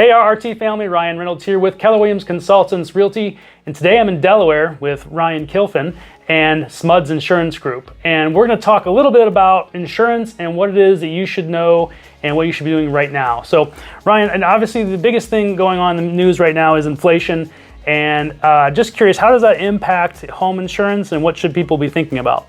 Hey, our RT family, Ryan Reynolds here with Keller Williams Consultants Realty, and today I'm in Delaware with Ryan Kilfin and Smudz Insurance Group, and we're going to talk a little bit about insurance and what it is that you should know and what you should be doing right now. So, Ryan, and obviously the biggest thing going on in the news right now is inflation, and just curious, how does that impact home insurance and what should people be thinking about?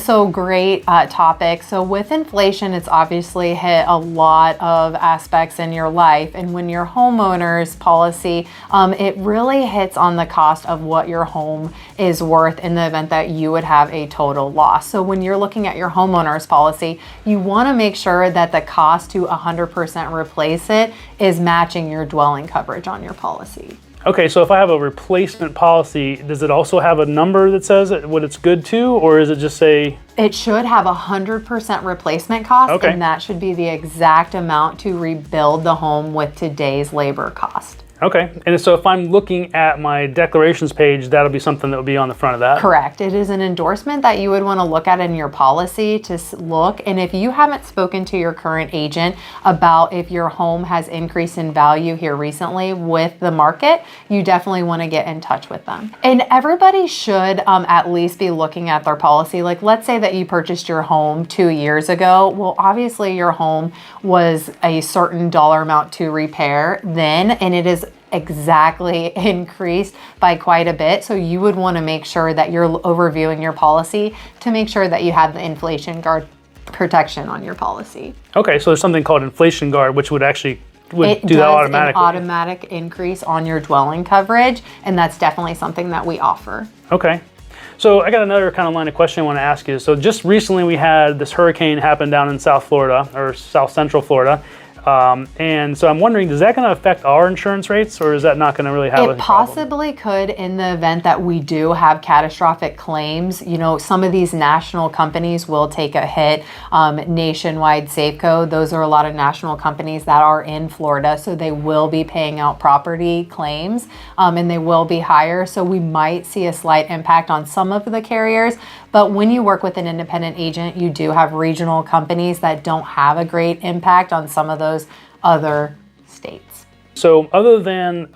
So great topic. So with inflation, it's obviously hit a lot of aspects in your life. And when your homeowner's policy, it really hits on the cost of what your home is worth in the event that you would have a total loss. So when you're looking at your homeowner's policy, you want to make sure that the cost to 100% replace it is matching your dwelling coverage on your policy. Okay, so if I have a replacement policy, does it also have a number that says what it's good to, or is it just say? It should have 100% replacement cost, okay, and that should be the exact amount to rebuild the home with today's labor cost. Okay, and so if I'm looking at my declarations page, that'll be something that will be on the front of that? Correct. It is an endorsement that you would want to look at in your policy to look. And if you haven't spoken to your current agent about if your home has increased in value here recently with the market, you definitely want to get in touch with them. And everybody should at least be looking at their policy. Like, let's say that you purchased your home 2 years ago. Well, obviously your home was a certain dollar amount to repair then, and it is exactly increased by quite a bit. So you would want to make sure that you're overviewing your policy to make sure that you have the inflation guard protection on your policy. Okay, so there's something called inflation guard, which would actually do that automatically. An automatic increase on your dwelling coverage, and that's definitely something that we offer. Okay. So I got another kind of line of question I want to ask you. So just recently we had this hurricane happen down in South Florida, or South Central Florida. And so I'm wondering, is that going to affect our insurance rates, or is that not going to really have a problem? It possibly could in the event that we do have catastrophic claims. You know, some of these national companies will take a hit. Nationwide Safeco, those are a lot of national companies that are in Florida, so they will be paying out property claims, and they will be higher. So we might see a slight impact on some of the carriers. But when you work with an independent agent, you do have regional companies that don't have a great impact on some of those other states. So other than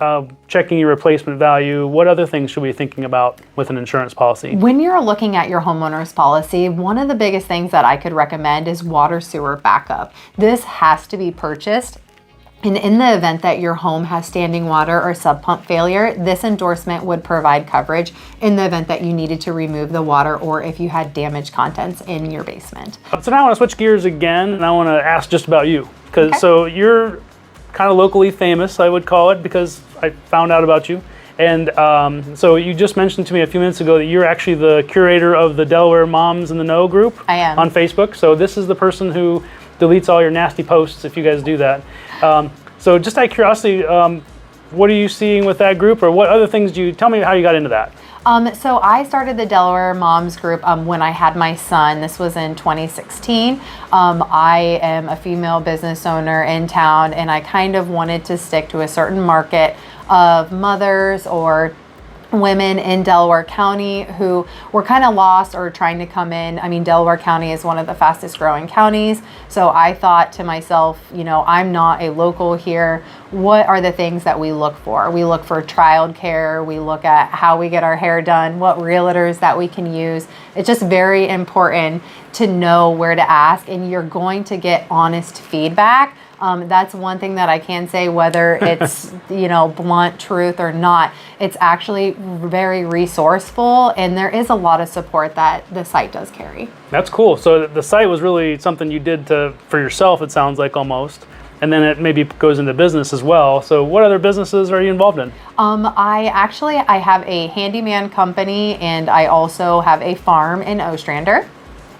checking your replacement value, what other things should we be thinking about with an insurance policy? When you're looking at your homeowner's policy, one of the biggest things that I could recommend is water sewer backup. This has to be purchased. And in the event that your home has standing water or sub pump failure, this endorsement would provide coverage in the event that you needed to remove the water or if you had damaged contents in your basement. So now I want to switch gears again, and I want to ask just about you. Okay. So you're kind of locally famous, I would call it, because I found out about you. And so you just mentioned to me a few minutes ago that you're actually the curator of the Delaware Moms in the Know group. I am. On Facebook. So this is the person who deletes all your nasty posts if you guys do that. So just out of curiosity, what are you seeing with that group, or what other things tell me how you got into that? So I started the Delaware Moms group when I had my son. This was in 2016. I am a female business owner in town, and I kind of wanted to stick to a certain market of mothers or women in Delaware County who were kind of lost or trying to come in. I mean, Delaware County is one of the fastest growing counties. So I thought to myself, you know, I'm not a local here. What are the things that we look for? We look for childcare. We look at how we get our hair done, what realtors that we can use. It's just very important to know where to ask, and you're going to get honest feedback. That's one thing that I can say, whether it's, you know, blunt truth or not. It's actually very resourceful, and there is a lot of support that the site does carry. That's cool. So the site was really something you did for yourself, it sounds like, almost. And then it maybe goes into business as well. So what other businesses are you involved in? I have a handyman company, and I also have a farm in Ostrander.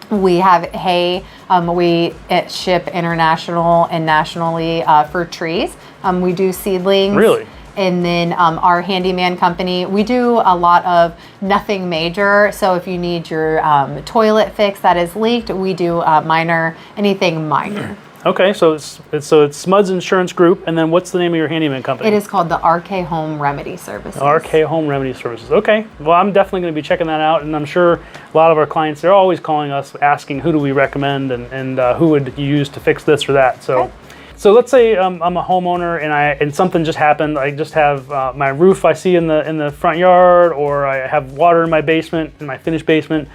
We have hay. We ship international and nationally for trees. We do seedlings. Really? And then our handyman company, we do a lot of nothing major. So if you need your toilet fixed that is leaked, we do anything minor. Okay, so it's Smudz Insurance Group, and then what's the name of your handyman company? It is called the RK Home Remedy Services. RK Home Remedy Services. Okay, well, I'm definitely going to be checking that out, and I'm sure a lot of our clients, they're always calling us asking who do we recommend and who would you use to fix this or that. So. Okay. So let's say I'm a homeowner and something just happened. I just have my roof I see in the front yard, or I have water in my basement, in my finished basement.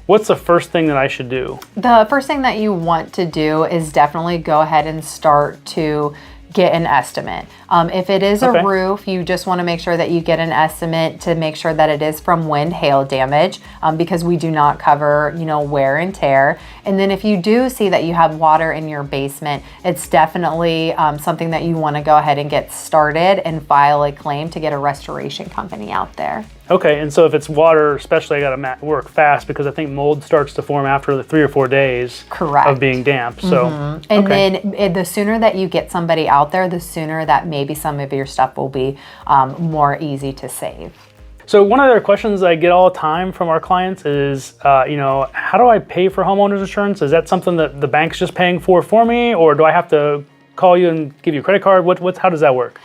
What's the first thing that I should do? The first thing that you want to do is definitely go ahead and start to get an estimate. If it is a roof, you just want to make sure that you get an estimate to make sure that it is from wind, hail damage, because we do not cover, wear and tear. And then if you do see that you have water in your basement, it's definitely something that you want to go ahead and get started and file a claim to get a restoration company out there. Okay, and so if it's water, especially, I got to work fast because I think mold starts to form after the 3 or 4 days of being damp. So, and then the sooner that you get somebody out there, the sooner that maybe some of your stuff will be more easy to save. So one of the questions I get all the time from our clients is, how do I pay for homeowners insurance? Is that something that the bank's just paying for me, or do I have to call you and give you a credit card? How does that work?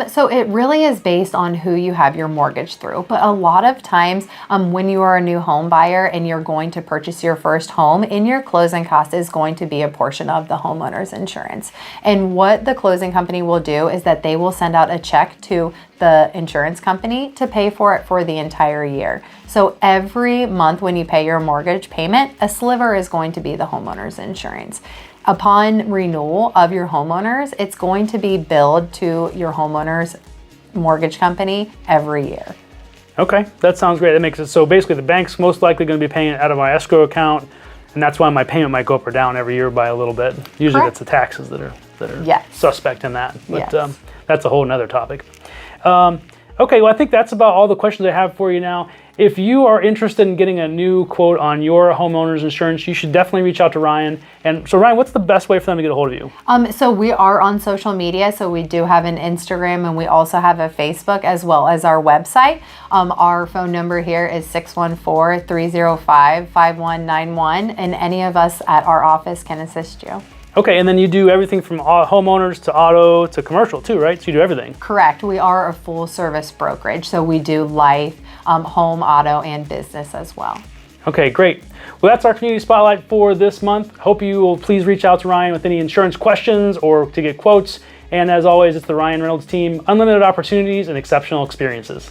So it really is based on who you have your mortgage through. But a lot of times when you are a new home buyer and you're going to purchase your first home, in your closing cost is going to be a portion of the homeowner's insurance. And what the closing company will do is that they will send out a check to the insurance company to pay for it for the entire year. So every month when you pay your mortgage payment, a sliver is going to be the homeowner's insurance. Upon renewal of your homeowners, it's going to be billed to your homeowner's mortgage company every year. Okay, that sounds great. That makes it so basically the bank's most likely going to be paying it out of my escrow account, and that's why my payment might go up or down every year by a little bit. Usually that's the taxes that are suspect in that. But that's a whole nother topic. Okay, well, I think that's about all the questions I have for you now. If you are interested in getting a new quote on your homeowner's insurance, you should definitely reach out to Ryan. And so Ryan, what's the best way for them to get a hold of you? So we are on social media. So we do have an Instagram and we also have a Facebook as well as our website. Our phone number here is 614-305-5191, and any of us at our office can assist you. Okay, and then you do everything from homeowners to auto to commercial too, right? So you do everything. Correct. We are a full service brokerage. So we do life, home, auto, and business as well. Okay, great. Well, that's our community spotlight for this month. Hope you will please reach out to Ryan with any insurance questions or to get quotes. And as always, it's the Ryan Reynolds team, unlimited opportunities and exceptional experiences.